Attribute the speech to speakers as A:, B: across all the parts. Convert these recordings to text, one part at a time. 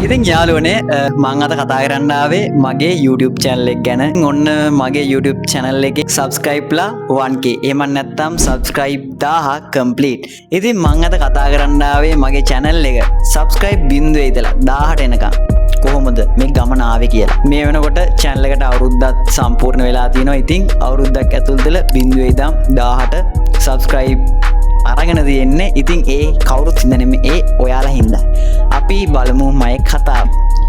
A: ඉතින් යාළුවනේ මං අද කතා කරන්න ආවේ මගේ YouTube channel එක ගැන. ඔන්න මගේ YouTube channel එකේ subscribeලා 1k. එහෙම නැත්නම් subscribe 1000 complete. ඉතින් මං අද කතා කරන්න ආවේ මගේ channel එක subscribe බිඳුවේ ඉඳලා 1000ට එනකම් කොහොමද මේ ගමන ආවේ කියලා. මේ වෙනකොට channel එකට අවුරුද්දක් සම්පූර්ණ වෙලා තිනවා. ඉතින් අවුරුද්දක් ඇතුළත බිඳුවේ ඉඳන් 1000ට subscribe අරගෙන තියෙන්නේ. ඉතින් ඒ කවුරුත් හින්දා නෙමෙයි, ඒ ඔයාලා හින්දා. අපි බලමු මගේ කතාව.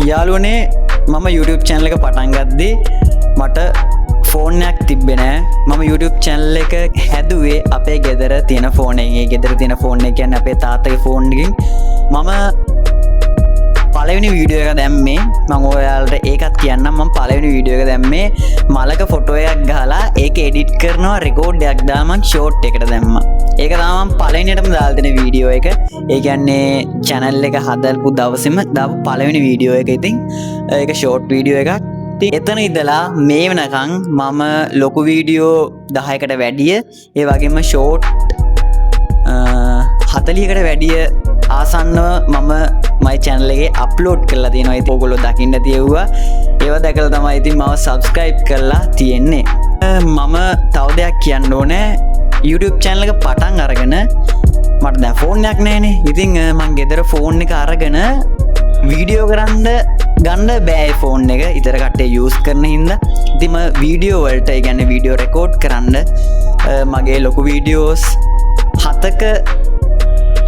A: යාළුවනේ මම YouTube channel එක පටන් ගද්දී මට ෆෝන් එකක් තිබ්බේ නෑ. මම YouTube channel එක හැදුවේ අපේ ගෙදර තියෙන ෆෝන් එකෙන්. ඒ ගෙදර තියෙන ෆෝන් එක කියන්නේ අපේ තාත්තගේ ෆෝන් එකකින්. මම පළවෙනි වීඩියෝ එක දැම්මේ, මම ඔයාලට ඒකත් කියන්නම්. මම පළවෙනි වීඩියෝ එක දැම්මේ මලක ෆොටෝ එකක් ගහලා ඒක එඩිට් කරනවා, රෙකෝඩ් එකක් දාලා මම ෂෝට් එකට දැම්මා. ඒක තමයි මම පළවෙනියටම දාලා දෙන වීඩියෝ එක. ඒ කියන්නේ channel එක හදපු දවසේම දාපු පළවෙනි වීඩියෝ එක. ඉතින් ඒක ෂෝට් වීඩියෝ එකක්. ඉතින් එතන ඉඳලා මේ වෙනකන් මම ලොකු වීඩියෝ 10කට වැඩිය, ඒ වගේම ෂෝට් 40කට වැඩිය ආසන්නව මම මයි channel එකේ අප්ලෝඩ් කරලා තියෙනවා. ඉතින් ඔයගොල්ලෝ දකින්න තියුවා. ඒවා දැකලා තමයි ඉතින් මම subscribe කරලා තියෙන්නේ. මම තව දෙයක් කියන්න ඕනේ. YouTube channel එක පටන් අරගෙන මට දැන් ෆෝන් එකක් නැහැනේ. ඉතින් මං ගෙදර ෆෝන් එක අරගෙන වීඩියෝ කරන්න ගන්න බෑ. ෆෝන් එක ඉතර කට්ටිය යූස් කරන හින්දා ඉතින් මම වීඩියෝ වලට, ඒ කියන්නේ වීඩියෝ රෙකෝඩ් කරන්න මගේ ලොකු වීඩියෝස් 7ක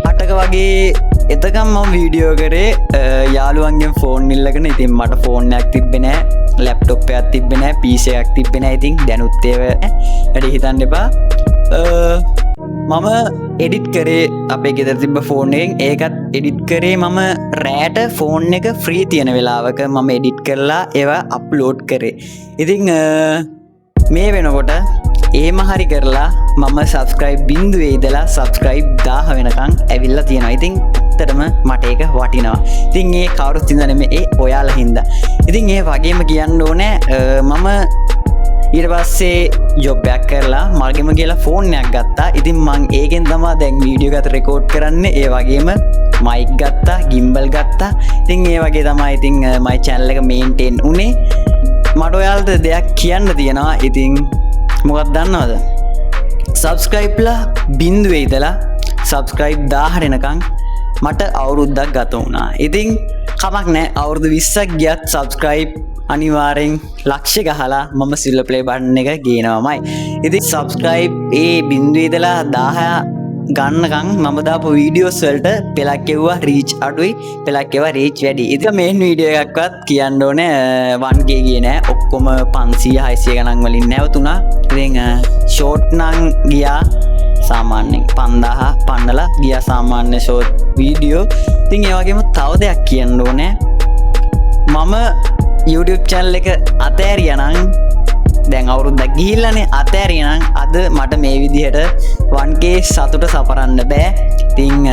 A: 8ක වගේ එතකම් මම වීඩියෝ කරේ යාළුවන්ගෙන් ෆෝන් ඉල්ලගෙන. ඉතින් මට ෆෝන් එකක් තිබ්බේ නෑ, ලැප්ටොප් එකක් තිබ්බේ නෑ, PC එකක් තිබ්බේ නෑ. ඉතින් දැනුත් ඒව වැඩි හිතන්න එපා. මම එඩිට් කරේ අපේ ගෙදර තිබ්බ ෆෝන් එකෙන්. ඒකත් එඩිට් කරේ මම රෑට ෆෝන් එක ෆ්‍රී තියෙන වෙලාවක මම එඩිට් කරලා ඒවා අප්ලෝඩ් කරේ. ඉතින් මේ වෙනකොට ඒම හරි කරලා මම subscribe බිඳුවේ ඉඳලා subscribe 1000 වෙනකන් ඇවිල්ලා තියෙනවා. ඉතින් ඇත්තටම මට ඒක වටිනවා. ඉතින් ඒ කවුරුත් හින්දා නෙමෙයි, ඒ ඔයාලා හින්දා. ඉතින් ඒ වගේම කියන්න ඕනේ මම ඊට පස්සේ ජොබ් එකක් කරලා මල්ගෙම කියලා ෆෝන් එකක් ගත්තා. ඉතින් මං ඒකෙන් තමයි දැන් වීඩියෝ එකත් රෙකෝඩ් කරන්නේ. ඒ වගේම මයික් ගත්තා, ගිම්බල් ගත්තා. ඉතින් ඒ වගේ තමයි ඉතින් මයි channel එක මේන්ටේන් උනේ. මට ඔයාලට දෙයක් කියන්න තියෙනවා. ඉතින් මොකක්ද දන්නවද? සබ්ස්ක්‍රයිබ්ලා බිඳුවේ ඉඳලා සබ්ස්ක්‍රයිබ් 1000 එනකන් මට අවුරුද්දක් ගත වුණා. ඉතින් කමක් නැහැ, අවුරුදු 20ක් ගියත් සබ්ස්ක්‍රයිබ් අනිවාර්යෙන් ලක්ෂ ගහලා මම සිල්වර් ප්ලේ බටන් එක ගේනවාමයි. ඉතින් සබ්ස්ක්‍රයිබ් ඒ බිඳුවේ ඉඳලා 1000 ගන්නකම් මම දාපු වීඩියෝස් වලට පෙලක් එවුවා රීච් අඩුයි, පෙලක් එවුවා රීච් වැඩි. ඉතින් මේන් වීඩියෝ එකක්වත් කියන්න ඕනේ 1k ගියේ නෑ. ඔක්කොම 500 600 ගණන් වලින් නැවතුණා. ඉතින් ෂෝට් නම් ගියා සාමාන්‍යයෙන් 5000 පන්නලා ගියා සාමාන්‍ය ෂෝට් වීඩියෝ. ඉතින් ඒ වගේම තව දෙයක් කියන්න ඕනේ. මම YouTube channel එක අතෑරියා නම් දැන් අවුරුද්දක් ගිහිල්ලානේ. අතෑරියා නම් අද මට මේ විදිහට 1k සතුට සපරන්න බෑ. ඉතින්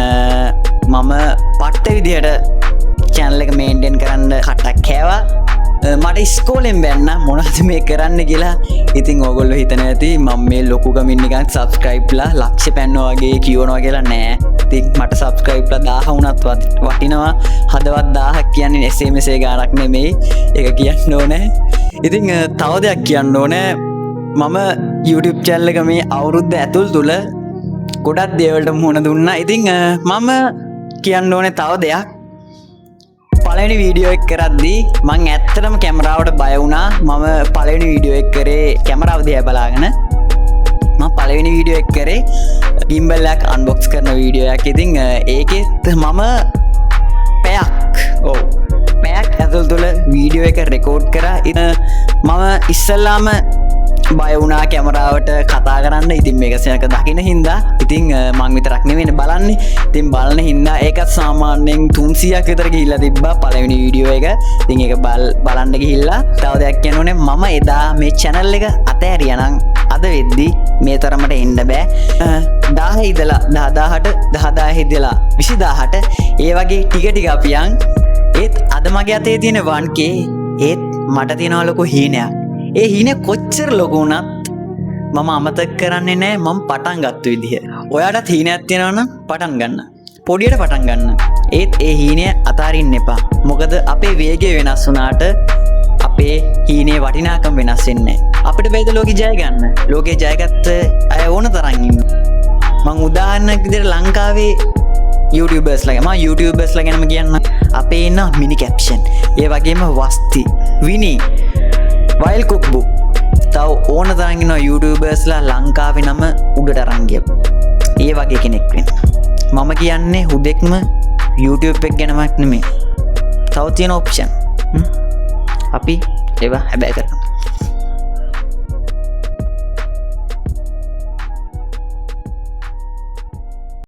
A: මම පට්ට විදිහට channel එක මේන්ටේන් කරන්න කටක් කෑවා. මට ඉස්කෝලෙන් බැන්න මොනවද මේ කරන්න කියලා. ඉතින් ඕගොල්ලෝ හිතන ඇති මම මේ ලොකු ගමින් නිකන් subscribeලා ලක්ෂ පැන්නවා වගේ කියවනවා කියලා. නෑ. ඉතින් මට subscribeලා 1000 වුණත් වටිනවා. හදවත් 1000ක් කියන්නේ එසේ මෙසේ ගානක් නෙමෙයි. ඒක කියන්න ඕනේ. ඉතින් තව දෙයක් කියන්න ඕනේ. මම YouTube channel එක මේ අවුරුද්ද ඇතුළත තුල ගොඩක් දේවල්ට මුහුණ දුන්නා. ඉතින් මම කියන්න ඕනේ තව දෙයක්. පළවෙනි වීඩියෝ එක කරද්දී මං ඇත්තටම කැමරාවට බය වුණා. මම පළවෙනි වීඩියෝ එක කරේ කැමරාව දිහා බලාගෙන. මම පළවෙනි වීඩියෝ එක කරේ gimbal එකක් අන්බොක්ස් කරන වීඩියෝ එකක්. ඉතින් ඒකෙත් මම පැයක් ඇතුළත තුල වීඩියෝ එක රෙකෝඩ් කරා. මම ඉස්සල්ලාම බය වුණා කැමරාවට කතා කරන්න. ඉතින් මේක සෙනක දකින්න හින්දා ඉතින් මං විතරක් නෙවෙයි බලන්නේ. ඉතින් බලන හින්දා ඒකත් සාමාන්‍යයෙන් 300ක් විතර ගිහිල්ලා තිබ්බා පළවෙනි වීඩියෝ එක. ඉතින් ඒක බලන්න ගිහිල්ලා තව දෙයක් කියනෝනේ. මම එදා මේ channel එක අතෑරියා නම් අද වෙද්දි මේ තරමට එන්න බෑ. 1000 ඉඳලා 10000ට 10000 ඉඳලා 20000ට ඒ වගේ ටික ටික අපියන්. ඒත් අද මගේ අතේ තියෙන 1k ඒත් මට තියෙනවා ලොකු හීනයක්. ඒ හීනේ කොච්චර ලොකු වුණත් මම අමතක කරන්නේ නැහැ මම පටන් ගත්ත විදිහ. ඔයාලට හීනයක් තියෙනවා නම් පටන් ගන්න. පොඩියට පටන් ගන්න. ඒත් ඒ හීනය අතාරින්න එපා. මොකද අපේ වේගය වෙනස් වුණාට අපේ හීනේ වටිනාකම වෙනස් වෙන්නේ නැහැ. අපිට වේද ලෝකේ ජය ගන්න. ලෝකේ ජයගත්ත අය ඕන තරම් ඉන්නවා. මං උදාහරණයක් විදිහට ලංකාවේ YouTubers ලා ගැනම කියන්න. අපේ ඉන්න මිනි කැප්ෂන්, ඒ වගේම වස්ති, විනි, වයිල් කුක්බුක්, තව ඕන තරම් ඉන්නවා YouTubers ලා ලංකාවේ නම උඩට අරන් ගියපු. ඒ වගේ කෙනෙක් වෙන්න. මම කියන්නේ හුදෙක්ම YouTube එක ගැනමක් නෙමෙයි. තව තියෙන ඔප්ෂන් අපි ඒවා හැබැයි කරනවා.